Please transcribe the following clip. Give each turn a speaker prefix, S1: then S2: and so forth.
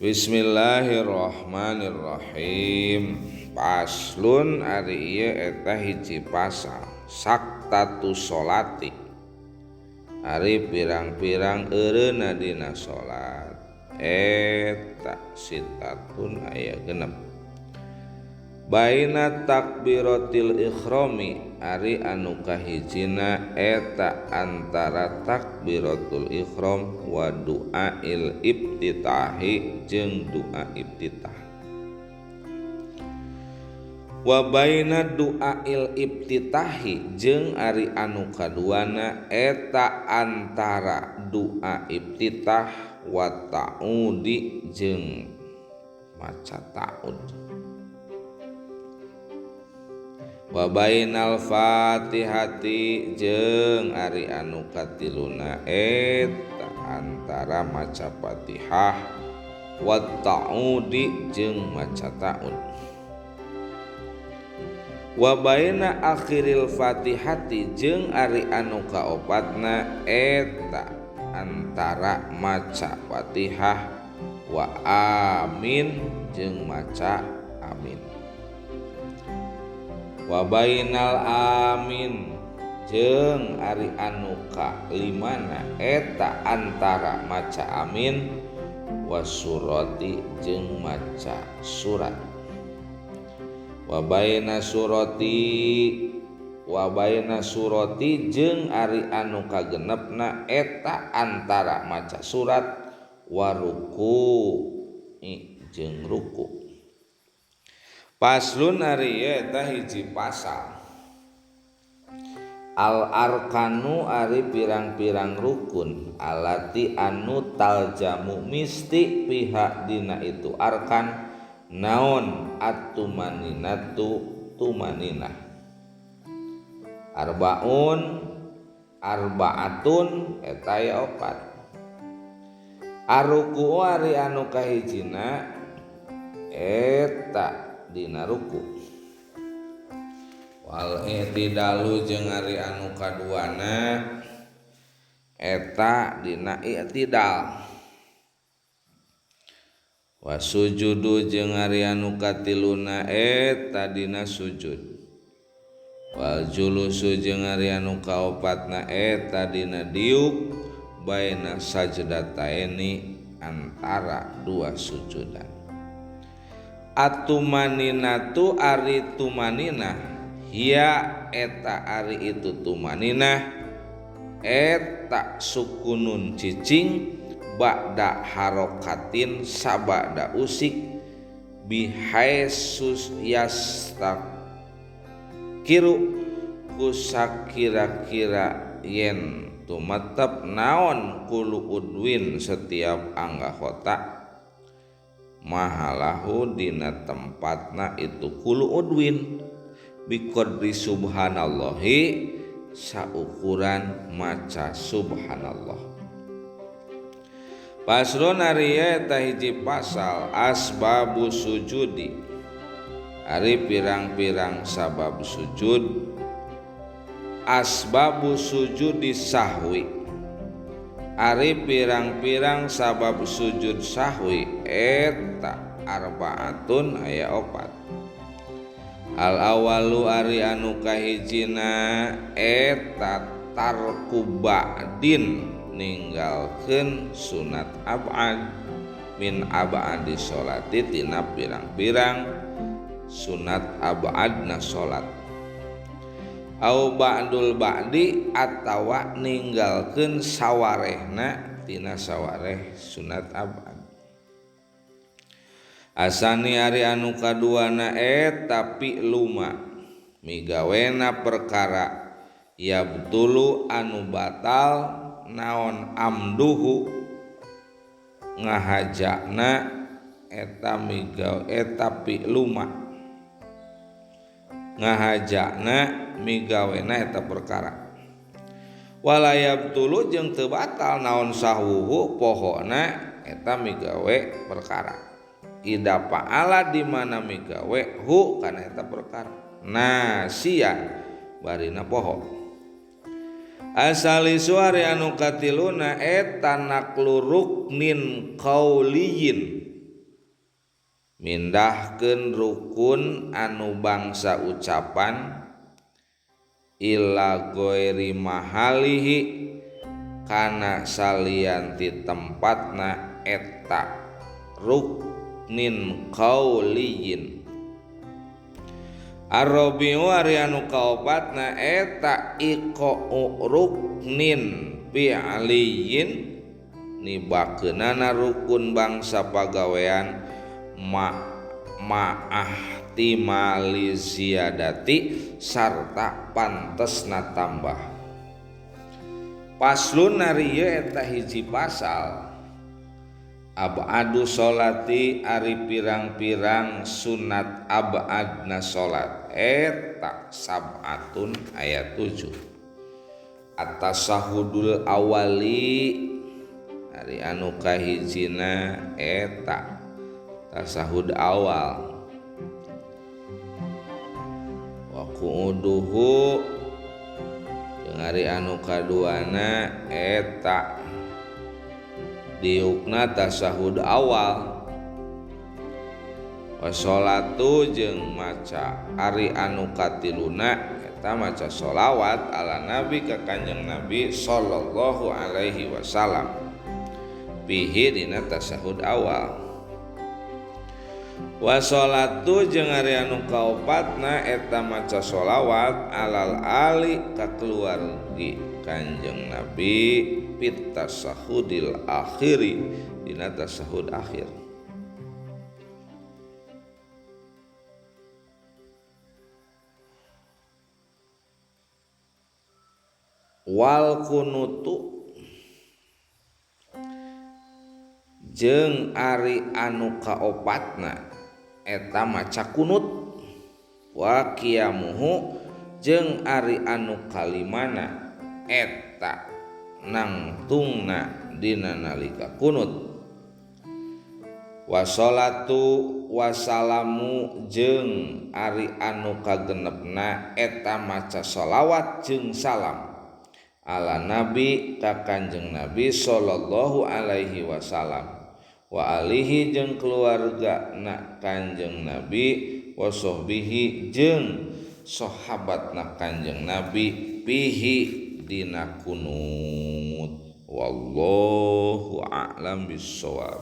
S1: Bismillahirrahmanirrahim. Paslun ari ieu eta hiji pasal saktatu sholati ari pirang-pirang eureunna dina salat eta sitatun aya genep baina takbiratil ikhrami ari anu kahijina eta antara takbiratul ikhram wa du'ail ibtitahi jeung doa ibtitah wa baina du'ail ibtitahi jeung ari anu kaduana eta antara doa ibtitah wa ta'udi jeung maca ta'ud wa bainal fatihati jeung ari anu katiluna eta antara maca Fatihah wa ta'udi jeung maca ta'ud wa baina akhiril fatihati jeung ari anu kaopatna eta antara maca Fatihah wa amin jeung maca amin wa bainal amin jeung ari anu kalimana eta antara maca amin wa surati jeung maca surat wa baina surati jeung ari anu kagenepna eta antara maca surat wa ruku'i jeung ruku'. Paslun ari eta hiji pasal al arkanu ari pirang-pirang rukun alati anu taljamu misti pihak dina itu arkan naon at-tumaninatu tumaninah arbaatun eta aya opat aruku ari anu kahijina eta dina ruku wal i'tidalu jeung ari anu kaduana eta dina i'tidal wa sujudu jeung ari anu katiluna eta dina sujud wal julusu jeung ari anu kaopatna eta dina diuk baina sajdataini antara dua sujudan. Atumaninatu ari tumaninah ya eta ari itu tumaninah eta sukunun cicing ba'da harokatin sabada usik bihaisus yastakiru kusakira-kira yen tumetep naon kulu udwin setiap anggota mahalahu dina tempatna itu kulu udwin biqadri subhanallahi saukuran maca subhanallah. Paslun ari eta hiji pasal asbabu sujudi ari pirang-pirang sabab sujud asbabu sujudi sahwi ari pirang-pirang sabab sujud sahwi eta arbaatun aya opat al awalu ari anu kahijina eta tarku ba'din ninggalkeun sunat ab'ad min ab'adi sholati tina pirang-pirang sunat ab'adna sholat au ba'dul ba'di atawa ninggalkeun sawarehna tina sawareh sunat ab'ad asani ari anu kaduana eta pi'luma migawena perkara yabtulu anu batal naon amduhu ngahajakna eta migaw eta pi'luma ngahajakna migawena eta perkara walayab tulu jeung teu batal naon sahwuhu pohona eta migawe perkara ida paala di mana migawe hu kana eta perkara nasian barina poho Asali suari anu katiluna eta naklu ruknin qauliyin mindahkeun rukun anu bangsa ucapan ila ghairi mahalihi kana salian ti tempatna eta ruknin qauliyin. Arabiu ari anu kaopatna eta iqa'u ruknin fi'liyin nibakeunana rukun bangsa pagawean ma'ahtimali ziyadati sarta pantesna tambah. Paslun ari ieu eta hiji pasal abadu sholati ari pirang-pirang sunat abadna salat eta sab'atun ayat 7. At-tasahudul awali ari anu kahijina eta tasahud awal wa qu'uduhu jeung ari anu kaduana eta diukna tasahud awal wa sholatu jeung maca ari anu katiluna eta maca sholawat ala nabi ka Kanjeng Nabi sallallahu alaihi wasallam bihi dina tasahud awal. Wa sholatu jeung ari anu kaopatna eta maca sholawat alal ali ka keluargi Kanjeng Nabi fit tasahudil akhiri dina tasahud akhir. Wal kunutu jeung ari anu kaopatna eta maca kunut wa qiyamuhu jeung ari anu kalimana eta nangtungna dina nalika kunut wa sholatu wa salamu jeung ari anu kagenepna eta maca sholawat jeung salam ala nabi ka Kanjeng Nabi sallallahu alaihi wasallam wa alihi jeung keluargana Kanjeng Nabi wa sahbihi jeung sahabatna Kanjeng Nabi pihi dina kunut. Wallahu a'lam bissawab.